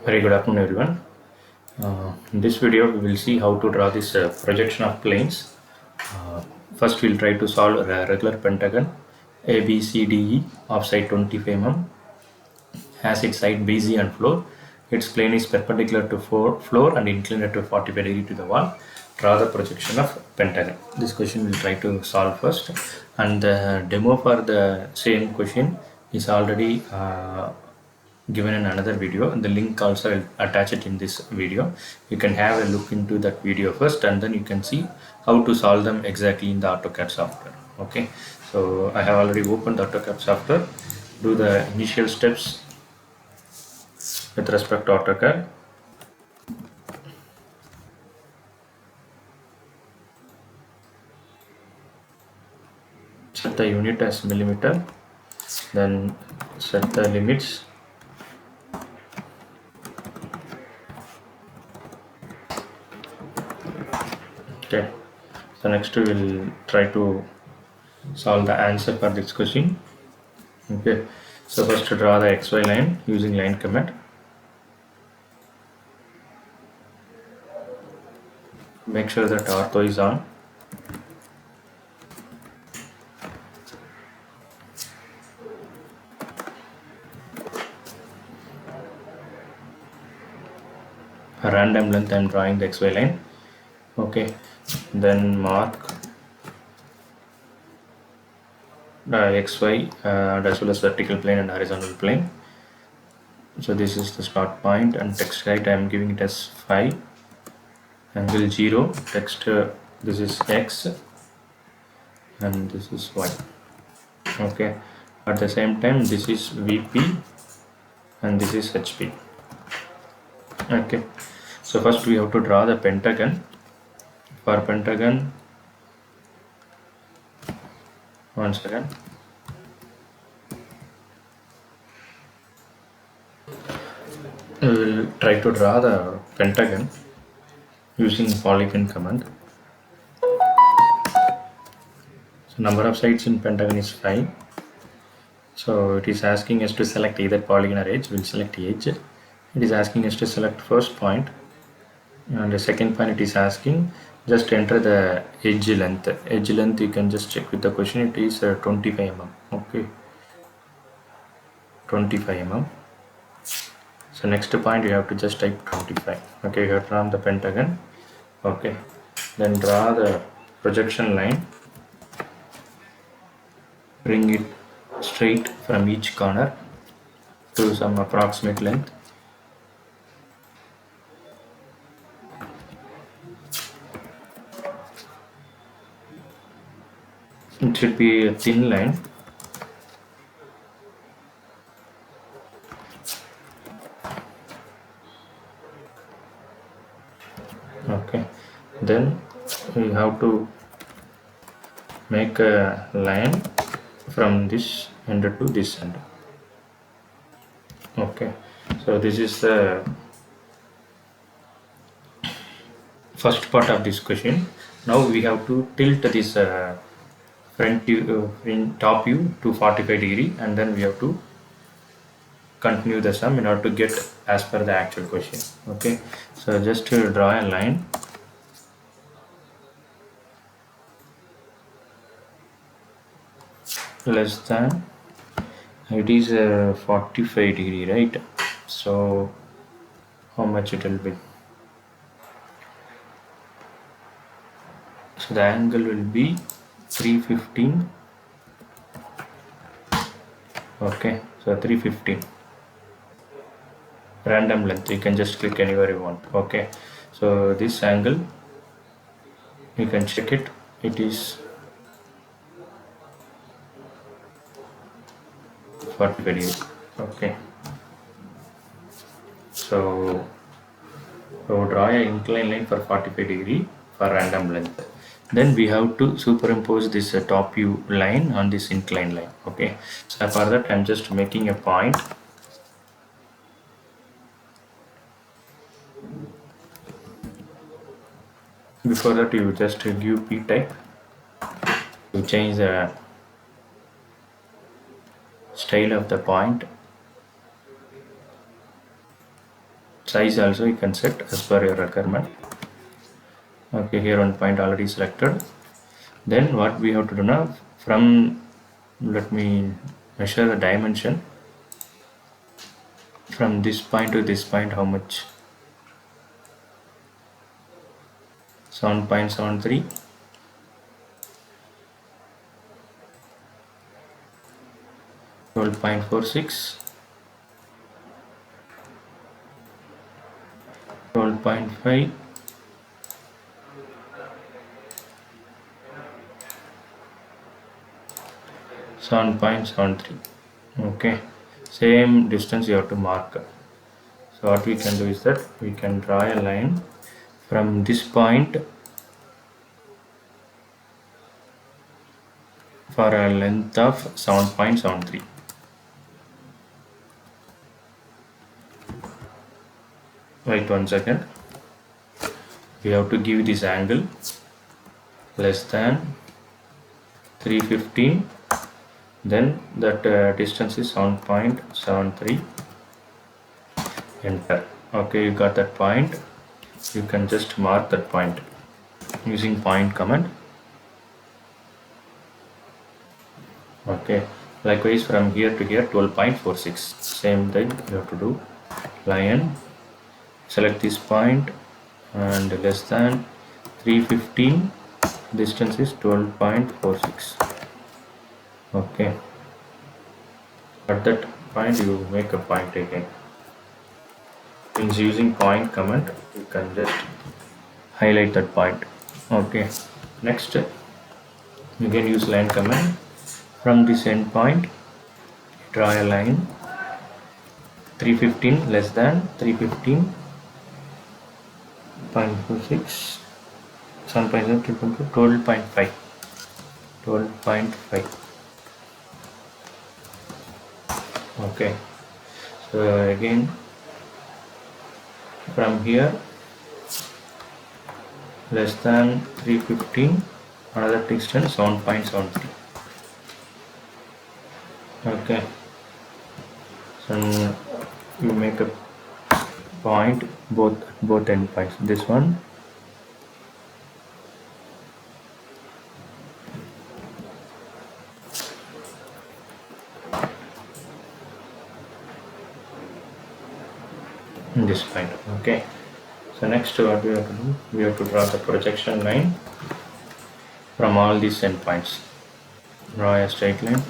Very good afternoon, everyone. In this video, we will see how to draw this projection of planes. Uh, First, we'll try to solve a regular pentagon ABCDE of side 25 mm, has its side BZ and floor. Its plane is perpendicular to floor and inclined to 45 degree to the wall. Draw the projection of pentagon. This question we'll try to solve first, and the demo for the same question is already given in another video. The link also I'll attach it in this video. You can have a look into that video first, and then you can see how to solve them exactly in the AutoCAD software. Okay, so I have already opened the AutoCAD software. Do the initial steps with respect to AutoCAD. Set the unit as millimeter, then set the limits. Okay, so next we will try to solve the answer for this question. Okay, so first to draw the XY line using line command. Make sure that ortho is on. A random length I'm drawing the XY line. Okay, then mark XY as well as vertical plane and horizontal plane. So this is the start point, and text height I am giving it as 5, angle 0, text this is X and this is Y. Okay, at the same time this is VP and this is HP. Okay, so first we have to draw the pentagon. For pentagon, one second. We will try to draw the pentagon using polygon command. So number of sides in pentagon is 5. So it is asking us to select either polygon or edge. We'll select edge. It is asking us to select first point, and the second point it is asking just enter the edge length. Edge length you can just check with the question. It is 25 mm. Okay, 25 mm. So next point you have to just type 25. Okay, you have drawn the pentagon. Okay, then draw the projection line. Bring it straight from each corner to some approximate length. It should be a thin line. Okay, then we have to make a line from this end to this end. Okay, so this is the first part of this question. Now we have to tilt this front view, top view to 45 degree, and then we have to continue the sum in order to get as per the actual question. Okay, so just to draw a line. Less than, it is 45 degree, right? So how much it will be? So the angle will be 315. Okay, so 315. Random length, you can just click anywhere you want. Okay, so this angle you can check it. It is 45 degree. Okay, so draw an inclined line for 45 degree for random length. Then we have to superimpose this top view line on this inclined line. Okay, so for that I'm just making a point. Before that you just give P type to change the style of the point. Size also you can set as per your requirement. Okay, here one point already selected. Then what we have to do now, from, let me measure the dimension from this point to this point, how much? 7.73, 12.46, 12.5, 7.73. Okay, same distance you have to mark. So what we can do is that we can draw a line from this point for a length of 7.73. Wait 1 second. We have to give this angle less than 315. Then that distance is 7.73. Enter. Okay, you got that point. You can just mark that point using point command. Okay, likewise from here to here 12.46. Same thing you have to do. Line, select this point and less than 315, distance is 12.46. okay, at that point you make a point again. Means using point command you can just highlight that point. Okay, next you can use line command. From this end point draw a line 315 less than 315.46, 12.5, 12.5. okay, so again from here less than 315, another distance 7.73. okay, so you make a point both end points. This one, this point. Okay, so next what we have to do, we have to draw the projection line from all these endpoints. Draw a straight line.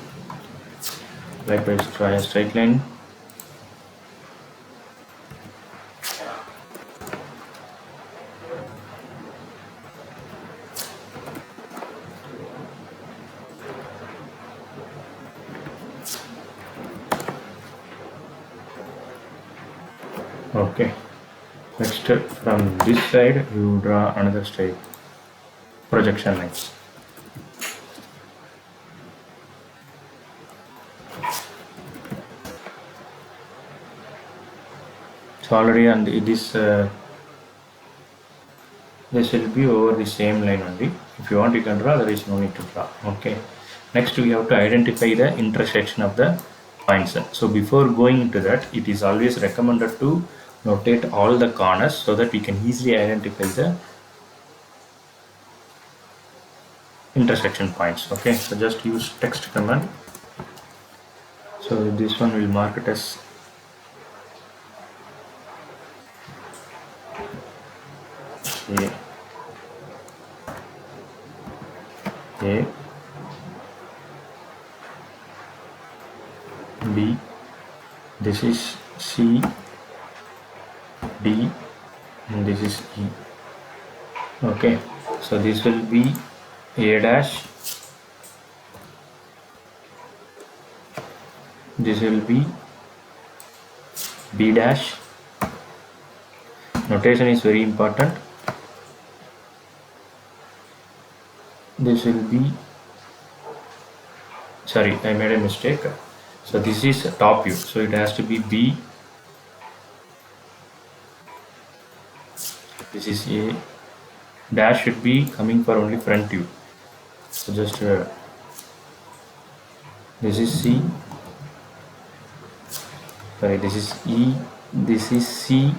Likewise draw a straight line. Okay, next from this side you draw another straight projection lines. So already on this will be over the same line only. If you want you can draw, there is no need to draw. Okay, next we have to identify the intersection of the points. So before going into that, it is always recommended to notate all the corners so that we can easily identify the intersection points. Okay, so just use text command. So this one will mark it as A, B, this is C, D, and this is E. Okay, so this will be A dash, this will be B dash. Notation is very important. This will be, sorry, I made a mistake. So this is top view, so it has to be B. This is A. Dash should be coming for only front view. So just this is C. Sorry, this is E. This is C.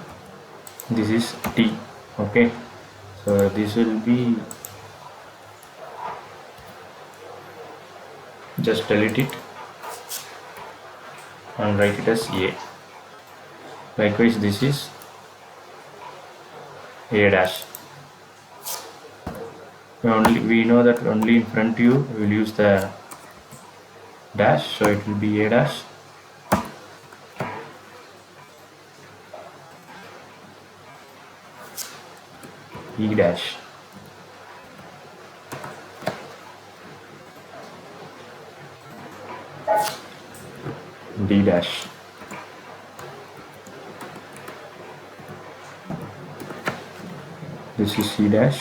this is T. Okay, so this will be, just delete it and write it as A. Likewise, this is A dash. We know that only in front view we will use the dash, so it will be A dash. E dash. D dash. This is C dash.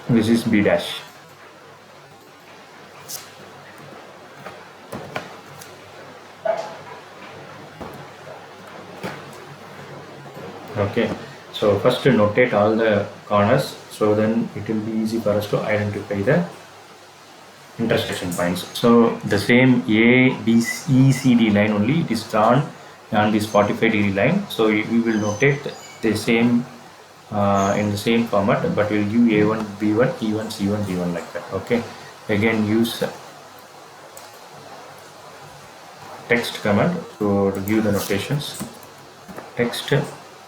This is B dash. Okay, so first notate all the corners, so then it will be easy for us to identify the intersection points. So the same A, B, E, C, D line only, it is drawn on this 45-degree line. So we will notate the same in the same format, but we'll give A1, B1, E1, C1, D1 like that. Okay, again use text command to give the notations. Text,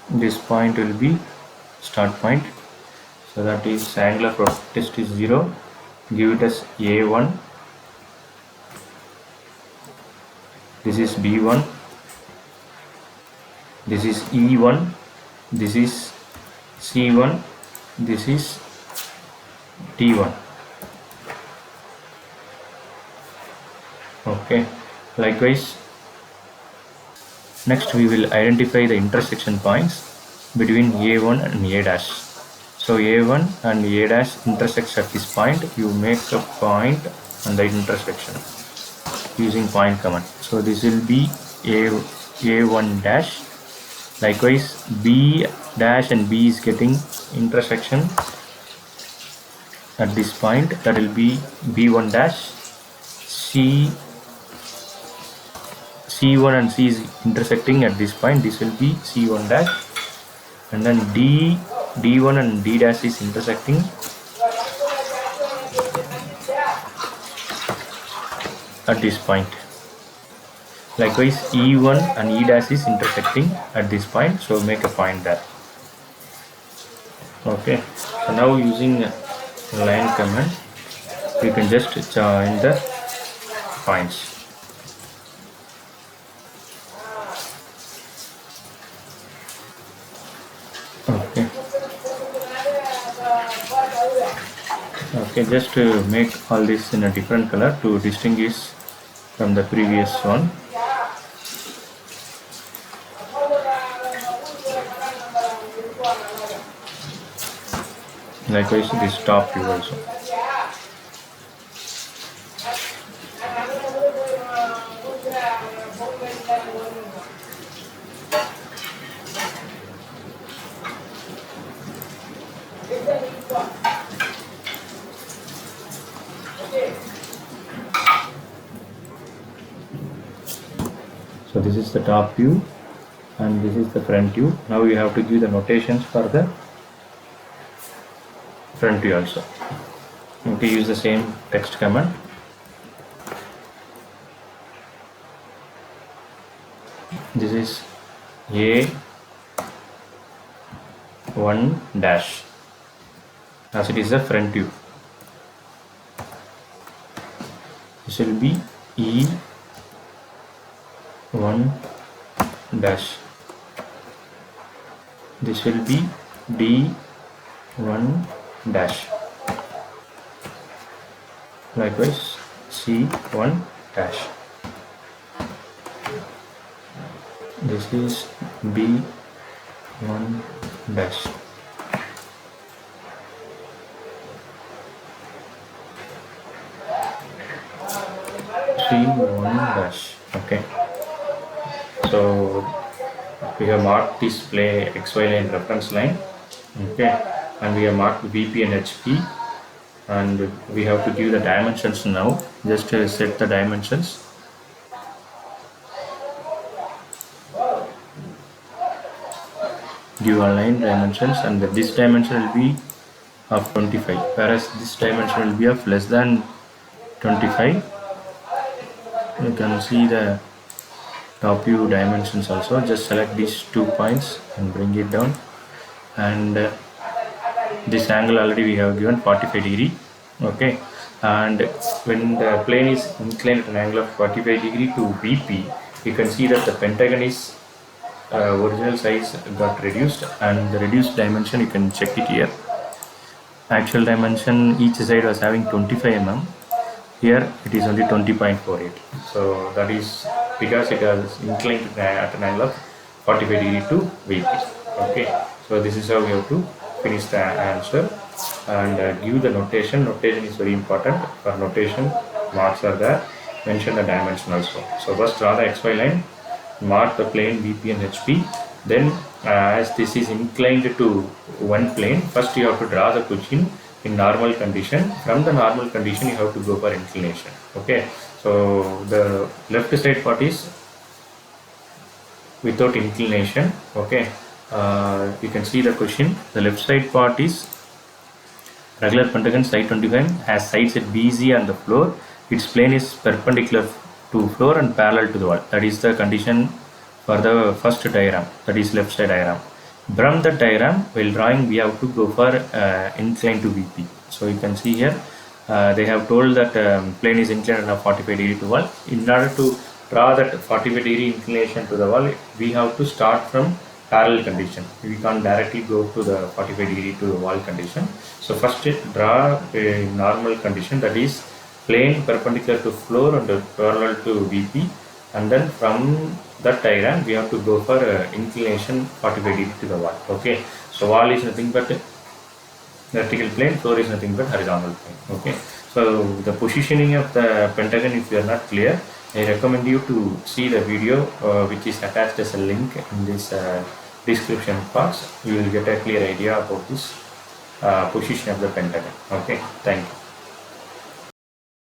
this point will be start point, so that is angle of test is 0. Give it as A1, this is B1, this is E1, this is C1, this is D1. Okay, likewise, next we will identify the intersection points between A1 and A dash. So A1 and A dash intersects at this point. You make a point on the intersection using point command. So this will be A1 dash. Likewise, B dash and B is getting intersection at this point. That will be B1 dash. C1 and C is intersecting at this point. This will be C1 dash. And then D1 and D dash is intersecting at this point. Likewise, E1 and E dash is intersecting at this point, so make a point there. Okay, so now using line command, you can just join the points. Okay, just to make all this in a different color to distinguish from the previous one. Likewise, this top view also. So this is the top view and this is the front view. Now you have to give the notations for the front view also. You have to use the same text command. This is A1 dash, as it is the front view. This will be E1 dash. This will be D1 dash. Likewise, C1 dash. This is B1 dash. C1 dash. Okay. So we have marked this play XY line reference line. Okay, and we have marked VP and HP, and we have to give the dimensions now. Just set the dimensions. give align dimensions, and this dimension will be of 25, whereas this dimension will be of less than 25. You can see the top view dimensions also. Just select these 2 points and bring it down, and this angle already we have given 45 degree. Okay, and when the plane is inclined at an angle of 45 degree to VP, you can see that the pentagon is original size got reduced, and the reduced dimension you can check it here. Actual dimension each side was having 25 mm. Here it is only 20.48. So that is because it was inclined at an angle of 45 degree to VP. Okay, so this is how we have to finish the answer, and give the notation. Notation is very important. For notation, marks are there. Mention the dimension also. So first draw the XY line, mark the plane VP and HP. Then as this is inclined to one plane, first you have to draw the cushion in normal condition. From the normal condition you have to go for inclination. Okay, so the left side part is without inclination. Okay, you can see the cushion. The left side part is regular pentagon, side 25, has sides at BC on the floor. Its plane is perpendicular to floor and parallel to the wall. That is the condition for the first diagram, that is left side diagram. From the diagram, while drawing, we have to go for incline to VP. So you can see here, they have told that plane is inclined at 45 degree to wall. In order to draw that 45 degree inclination to the wall, we have to start from parallel condition. We can't directly go to the 45 degree to the wall condition. So first draw a normal condition, that is plane perpendicular to floor and parallel to VP, and then from that diagram we have to go for inclination 45 degree to the wall. Okay, so wall is nothing but vertical plane, floor is nothing but horizontal plane. Okay, so the positioning of the pentagon, if you are not clear, I recommend you to see the video which is attached as a link in this description box. You will get a clear idea about this position of the pentagon. Okay, thank you.